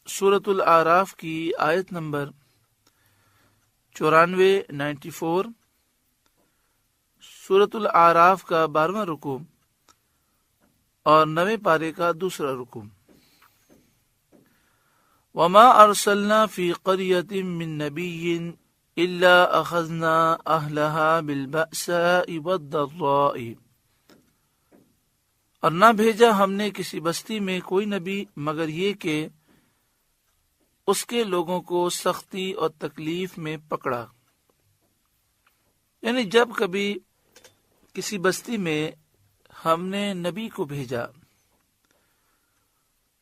سورۃ الاعراف کی آیت نمبر 94 سورۃ الاعراف کا 12واں رکوع اور 9ویں پارے کا دوسرا رکوع۔ وما ارسلنا فی قریۃ من نبی الا اخذنا اہلها بالبأساء والضراء، اور نہ بھیجا ہم نے کسی بستی میں کوئی نبی مگر یہ کہ اس کے لوگوں کو سختی اور تکلیف میں پکڑا۔ یعنی جب کبھی کسی بستی میں ہم نے نبی کو بھیجا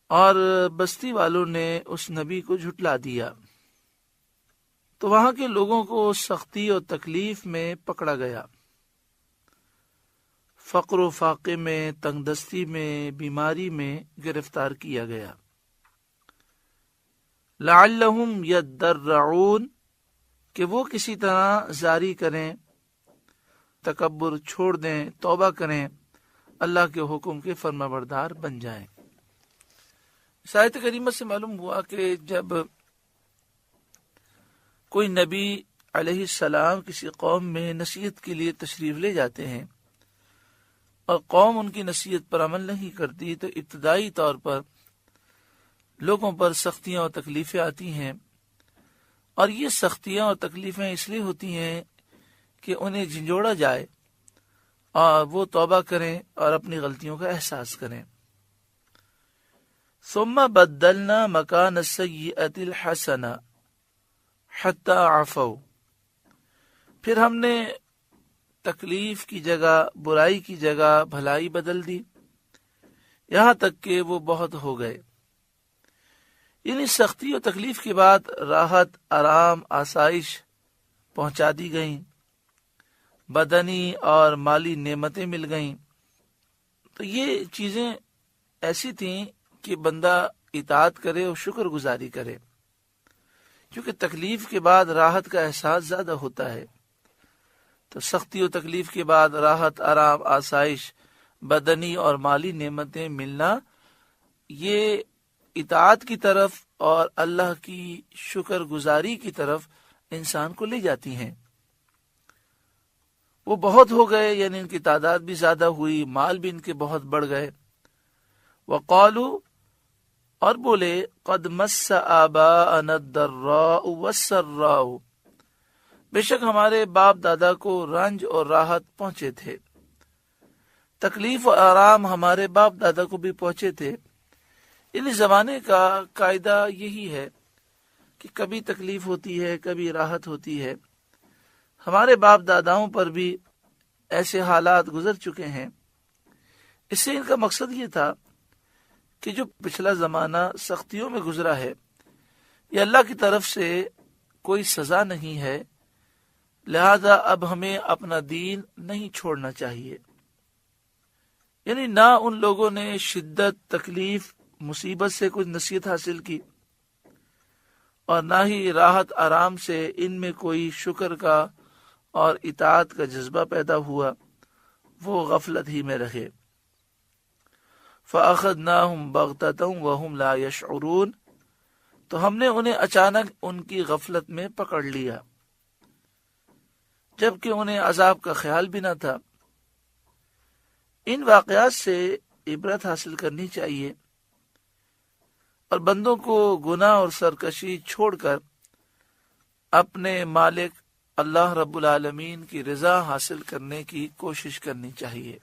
اور بستی والوں نے اس نبی کو جھٹلا دیا تو وہاں کے لوگوں کو سختی اور تکلیف میں پکڑا گیا، فقر و فاقے میں، تنگ دستی میں، بیماری میں گرفتار کیا گیا۔ لعلہم یضرعون، کہ وہ کسی طرح زاری کریں، تکبر چھوڑ دیں، توبہ کریں، اللہ کے حکم کے فرما بردار بن جائیں۔ اس آیت کریمہ سے معلوم ہوا کہ جب کوئی نبی علیہ السلام کسی قوم میں نصیحت کے لیے تشریف لے جاتے ہیں اور قوم ان کی نصیحت پر عمل نہیں کرتی تو ابتدائی طور پر لوگوں پر سختیاں اور تکلیفیں آتی ہیں، اور یہ سختیاں اور تکلیفیں اس لیے ہوتی ہیں کہ انہیں جھنجھوڑا جائے اور وہ توبہ کریں اور اپنی غلطیوں کا احساس کریں۔ ثم بدلنا مکان السیئۃ الحسنہ حتی عفوا، پھر ہم نے تکلیف کی جگہ، برائی کی جگہ بھلائی بدل دی، یہاں تک کہ وہ بہت ہو گئے۔ یعنی سختی اور تکلیف کے بعد راحت، آرام، آسائش پہنچا دی گئیں، بدنی اور مالی نعمتیں مل گئیں۔ تو یہ چیزیں ایسی تھیں کہ بندہ اطاعت کرے اور شکر گزاری کرے، کیونکہ تکلیف کے بعد راحت کا احساس زیادہ ہوتا ہے۔ تو سختی و تکلیف کے بعد راحت، آرام، آسائش، بدنی اور مالی نعمتیں ملنا، یہ اطاعت کی طرف اور اللہ کی شکر گزاری کی طرف انسان کو لے جاتی ہیں۔ وہ بہت ہو گئے، یعنی ان کی تعداد بھی زیادہ ہوئی، مال بھی ان کے بہت بڑھ گئے۔ وقالوا، اور بولے، قد مس آباءنا الضراء والسراء، بے شک ہمارے باپ دادا کو رنج اور راحت پہنچے تھے، تکلیف اور آرام ہمارے باپ دادا کو بھی پہنچے تھے۔ ان زمانے کا قاعدہ یہی ہے کہ کبھی تکلیف ہوتی ہے، کبھی راحت ہوتی ہے۔ ہمارے باپ داداؤں پر بھی ایسے حالات گزر چکے ہیں۔ اس سے ان کا مقصد یہ تھا کہ جو پچھلا زمانہ سختیوں میں گزرا ہے، یہ اللہ کی طرف سے کوئی سزا نہیں ہے، لہذا اب ہمیں اپنا دین نہیں چھوڑنا چاہیے۔ یعنی نہ ان لوگوں نے شدت، تکلیف، مصیبت سے کچھ نصیحت حاصل کی، اور نہ ہی راحت آرام سے ان میں کوئی شکر کا اور اطاعت کا جذبہ پیدا ہوا، وہ غفلت ہی میں رہے۔ فَأَخَذْنَاهُمْ بَغْتَةً وَهُمْ لَا يَشْعُرُونَ، تو ہم نے انہیں اچانک ان کی غفلت میں پکڑ لیا، جبکہ انہیں عذاب کا خیال بھی نہ تھا۔ ان واقعات سے عبرت حاصل کرنی چاہیے، اور بندوں کو گناہ اور سرکشی چھوڑ کر اپنے مالک اللہ رب العالمین کی رضا حاصل کرنے کی کوشش کرنی چاہیے۔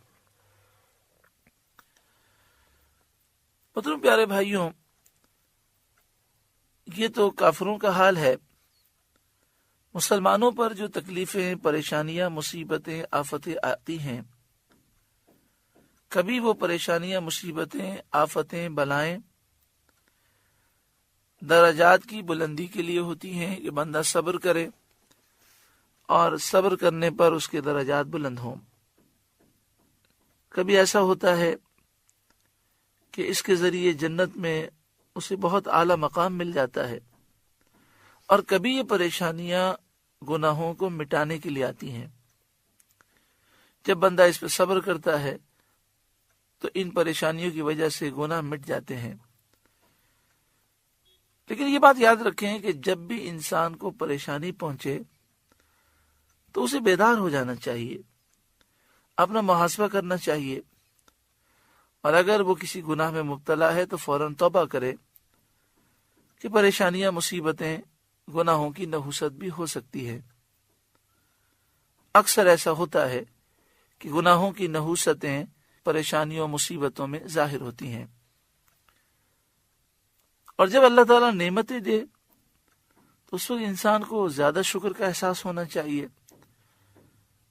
محترم پیارے بھائیوں، یہ تو کافروں کا حال ہے۔ مسلمانوں پر جو تکلیفیں، پریشانیاں، مصیبتیں، آفتیں آتی ہیں، کبھی وہ پریشانیاں، مصیبتیں، آفتیں، بلائیں درجات کی بلندی کے لیے ہوتی ہیں کہ بندہ صبر کرے اور صبر کرنے پر اس کے درجات بلند ہوں۔ کبھی ایسا ہوتا ہے کہ اس کے ذریعے جنت میں اسے بہت اعلیٰ مقام مل جاتا ہے، اور کبھی یہ پریشانیاں گناہوں کو مٹانے کے لیے آتی ہیں۔ جب بندہ اس پہ صبر کرتا ہے تو ان پریشانیوں کی وجہ سے گناہ مٹ جاتے ہیں۔ لیکن یہ بات یاد رکھیں کہ جب بھی انسان کو پریشانی پہنچے تو اسے بیدار ہو جانا چاہیے، اپنا محاسبہ کرنا چاہیے، اور اگر وہ کسی گناہ میں مبتلا ہے تو فوراً توبہ کرے کہ پریشانیاں، مصیبتیں، گناہوں کی نحوست بھی ہو سکتی ہے۔ اکثر ایسا ہوتا ہے کہ گناہوں کی نحوستیں پریشانیوں، مصیبتوں میں ظاہر ہوتی ہیں، اور جب اللہ تعالیٰ نعمتیں دے تو اس وقت انسان کو زیادہ شکر کا احساس ہونا چاہیے۔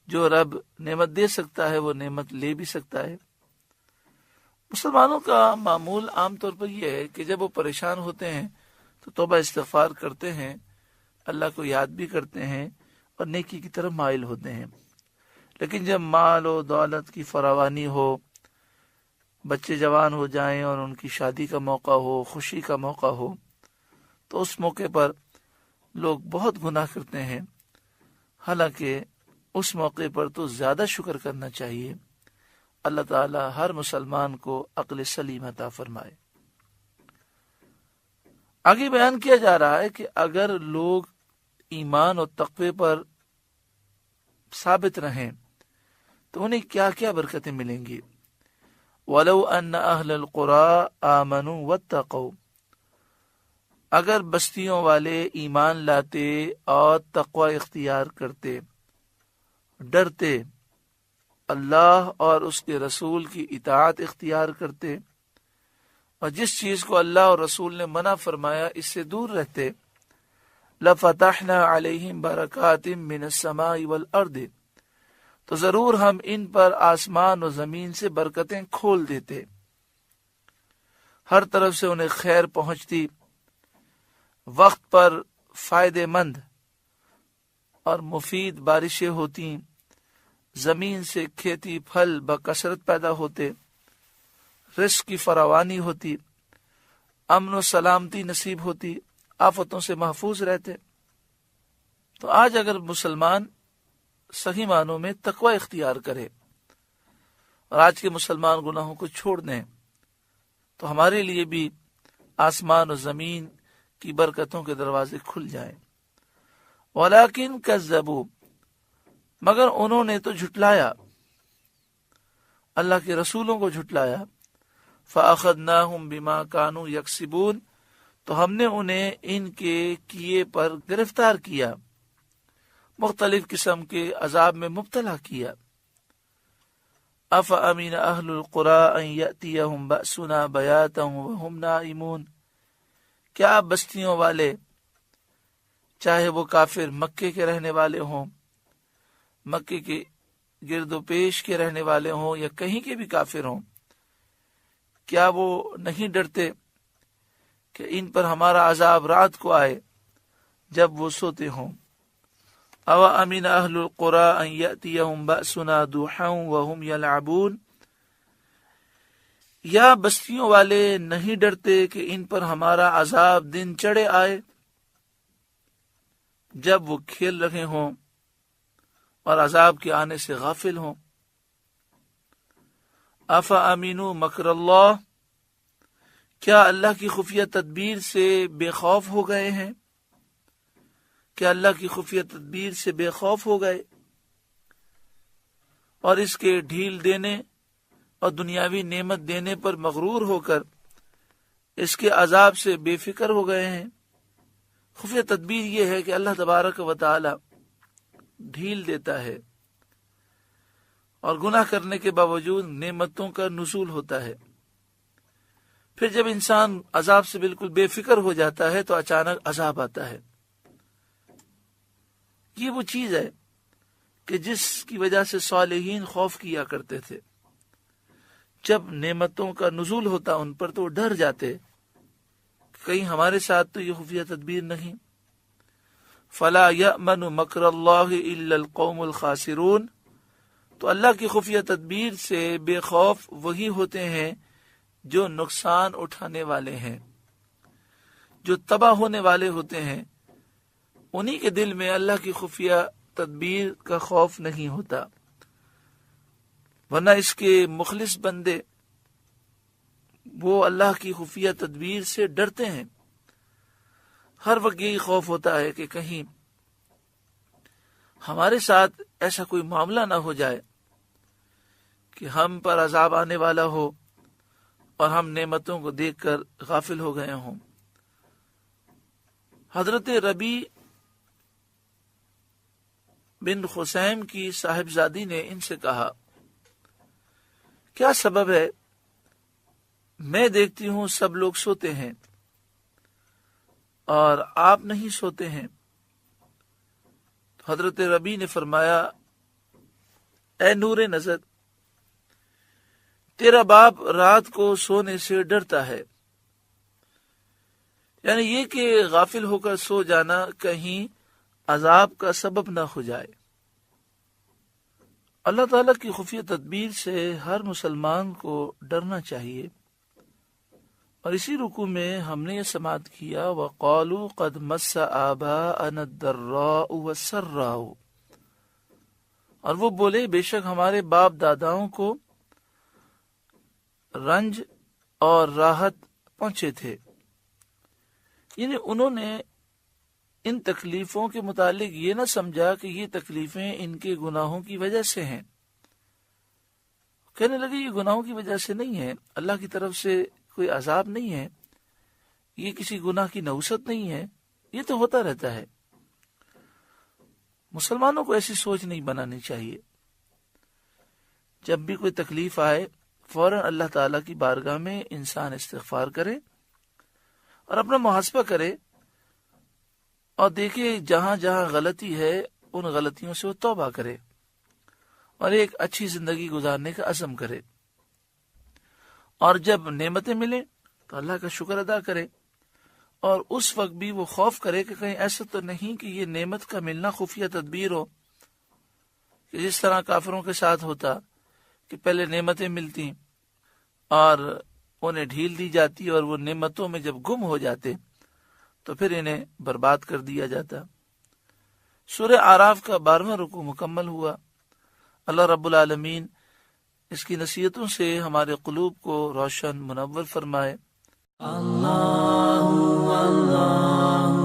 جو رب نعمت دے سکتا ہے وہ نعمت لے بھی سکتا ہے۔ مسلمانوں کا معمول عام طور پر یہ ہے کہ جب وہ پریشان ہوتے ہیں تو توبہ استغفار کرتے ہیں، اللہ کو یاد بھی کرتے ہیں اور نیکی کی طرف مائل ہوتے ہیں۔ لیکن جب مال و دولت کی فراوانی ہو، بچے جوان ہو جائیں اور ان کی شادی کا موقع ہو، خوشی کا موقع ہو، تو اس موقع پر لوگ بہت گناہ کرتے ہیں، حالانکہ اس موقع پر تو زیادہ شکر کرنا چاہیے۔ اللہ تعالی ہر مسلمان کو عقل سلیم عطا فرمائے۔ آگے بیان کیا جا رہا ہے کہ اگر لوگ ایمان اور تقوی پر ثابت رہیں تو انہیں کیا کیا برکتیں ملیں گی۔ وَلَوْ أَنَّ أَهْلَ الْقُرَىٰ آمَنُوا وَاتَّقَوْا، اگر بستیوں والے ایمان لاتے اور تقوی اختیار کرتے، ڈرتے، اللہ اور اس کے رسول کی اطاعت اختیار کرتے، اور جس چیز کو اللہ اور رسول نے منع فرمایا اس سے دور رہتے، لَفَتَحْنَا عَلَيْهِمْ بَرَكَاتٍ مِّنَ السَّمَاءِ وَالْأَرْضِ، تو ضرور ہم ان پر آسمان و زمین سے برکتیں کھول دیتے، ہر طرف سے انہیں خیر پہنچتی، وقت پر فائدہ مند اور مفید بارشیں ہوتی، زمین سے کھیتی پھل بکثرت پیدا ہوتے، رزق کی فراوانی ہوتی، امن و سلامتی نصیب ہوتی، آفتوں سے محفوظ رہتے۔ تو آج اگر مسلمان صحیح معنوں میں تقوی اختیار کرے اور آج کے مسلمان گناہوں کو چھوڑ دیں تو ہمارے لیے بھی آسمان و زمین کی برکتوں کے دروازے کھل جائیں۔ وَلَٰكِن كَذَّبُوا، مگر انہوں نے تو جھٹلایا، اللہ کے رسولوں کو جھٹلایا۔ فَأَخَذْنَاهُمْ بِمَا كَانُوا يَكْسِبُونَ، تو ہم نے انہیں ان کے کیے پر گرفتار کیا، مختلف قسم کے عذاب میں مبتلا کیا۔ أَفَأَمِنَ أَهْلُ الْقُرَىٰ أَن يَأْتِيَهُمْ بَأْسُنَا بَيَاتًا وَهُمْ نَائِمُونَ، کیا بستیوں والے، چاہے وہ کافر مکے کے رہنے والے ہوں، مکے کے گرد و پیش کے رہنے والے ہوں یا کہیں کے بھی کافر ہوں، کیا وہ نہیں ڈرتے کہ ان پر ہمارا عذاب رات کو آئے جب وہ سوتے ہوں۔ او امن اہل القریٰ ان یأتیہم بأسنا ضحی وہم یلعبون، یا بستیوں والے نہیں ڈرتے کہ ان پر ہمارا عذاب دن چڑھے آئے جب وہ کھیل رہے ہوں اور عذاب کے آنے سے غافل ہوں۔ افامنوا مکر اللہ، کیا اللہ کی خفیہ تدبیر سے بے خوف ہو گئے ہیں؟ کیا اللہ کی خفیہ تدبیر سے بے خوف ہو گئے اور اس کے ڈھیل دینے اور دنیاوی نعمت دینے پر مغرور ہو کر اس کے عذاب سے بے فکر ہو گئے ہیں؟ خفیہ تدبیر یہ ہے کہ اللہ تبارک و تعالی ڈھیل دیتا ہے اور گناہ کرنے کے باوجود نعمتوں کا نزول ہوتا ہے، پھر جب انسان عذاب سے بالکل بے فکر ہو جاتا ہے تو اچانک عذاب آتا ہے۔ یہ وہ چیز ہے کہ جس کی وجہ سے صالحین خوف کیا کرتے تھے، جب نعمتوں کا نزول ہوتا ان پر تو ڈر جاتے، کہیں ہمارے ساتھ تو یہ خفیہ تدبیر نہیں۔ فلا یأمن مکر اللہ الا القوم الخاسرون، تو اللہ کی خفیہ تدبیر سے بے خوف وہی ہوتے ہیں جو نقصان اٹھانے والے ہیں، جو تباہ ہونے والے ہوتے ہیں، انہی کے دل میں اللہ کی خفیہ تدبیر کا خوف نہیں ہوتا۔ ورنہ اس کے مخلص بندے وہ اللہ کی خفیہ تدبیر سے ڈرتے ہیں. ہر وقت یہی خوف ہوتا ہے کہ کہیں ہمارے ساتھ ایسا کوئی معاملہ نہ ہو جائے کہ ہم پر عذاب آنے والا ہو اور ہم نعمتوں کو دیکھ کر غافل ہو گئے ہوں. حضرت ربی بن خثیم کی صاحبزادی نے ان سے کہا کیا سبب ہے؟ میں دیکھتی ہوں سب لوگ سوتے ہیں اور آپ نہیں سوتے ہیں. حضرت ربی نے فرمایا اے نور نظر، تیرا باپ رات کو سونے سے ڈرتا ہے، یعنی یہ کہ غافل ہو کر سو جانا کہیں عذاب کا سبب نہ ہو جائے. اللہ تعالیٰ کی خفیہ تدبیر سے ہر مسلمان کو ڈرنا چاہیے. اور اسی رکوع میں ہم نے یہ سماعت کیا وَقَالُوا قَدْ مَسَّ آبَاءَنَا الضَّرَّاءُ وَالسَّرَّاءُ، اور وہ بولے بے شک ہمارے باپ داداؤں کو رنج اور راحت پہنچے تھے. یعنی انہوں نے ان تکلیفوں کے متعلق یہ نہ سمجھا کہ یہ تکلیفیں ان کے گناہوں کی وجہ سے ہیں. کہنے لگے یہ گناہوں کی وجہ سے نہیں ہے، اللہ کی طرف سے کوئی عذاب نہیں ہے، یہ کسی گناہ کی نحوست نہیں ہے، یہ تو ہوتا رہتا ہے. مسلمانوں کو ایسی سوچ نہیں بنانی چاہیے. جب بھی کوئی تکلیف آئے فوراً اللہ تعالیٰ کی بارگاہ میں انسان استغفار کرے اور اپنا محاسبہ کرے اور دیکھے جہاں جہاں غلطی ہے ان غلطیوں سے وہ توبہ کرے اور ایک اچھی زندگی گزارنے کا عزم کرے. اور جب نعمتیں ملیں تو اللہ کا شکر ادا کرے، اور اس وقت بھی وہ خوف کرے کہ کہیں ایسا تو نہیں کہ یہ نعمت کا ملنا خفیہ تدبیر ہو، کہ جس طرح کافروں کے ساتھ ہوتا کہ پہلے نعمتیں ملتی اور انہیں ڈھیل دی جاتی اور وہ نعمتوں میں جب گم ہو جاتے تو پھر انہیں برباد کر دیا جاتا. سورہ اعراف کا 12واں رکوع مکمل ہوا. اللہ رب العالمین اس کی نصیحتوں سے ہمارے قلوب کو روشن منور فرمائے. اللہ اللہ